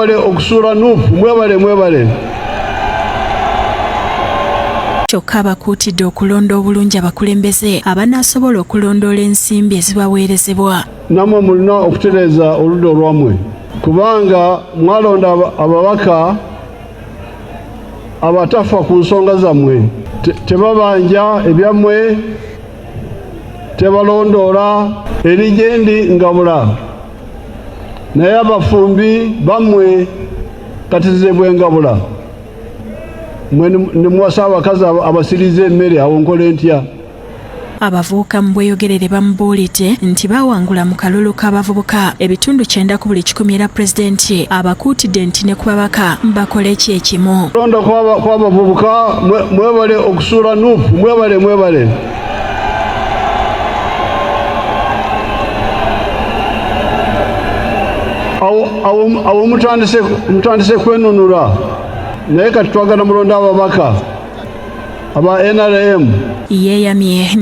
Okusula nuupu mwebale. Kyokka abakuutidde okulonda obulungi abakulembeze abanaasobola okulondoola ensimbi ezibaweerezebwa. Nammwe mulina okutereeza oludda olwammwe kubanga mwalonda ababaka abatafa ku nsonga zammwe, tebabanja ebyammwe, tebalondoola eri gye ndi ngabula, naye abafumbi bammwe katizibwe ngabula. Mwe ne muwasa abakazi abasiriza emmere awo nkole ntya? Abavubuka mu bweyogerere bamubuulidde nti bawangula mu kalulu k'abavubuka ebitundu 9 ku buli 10 era pulezidenti abakuutidde nti ne ku babaka bakole ekimu. Londa kw'abavubuka mwebale okusula nuupu mwebale. Awo mutandise kwenunula naye kati twagala mulonda ababaka aba NRM. Yeeyamye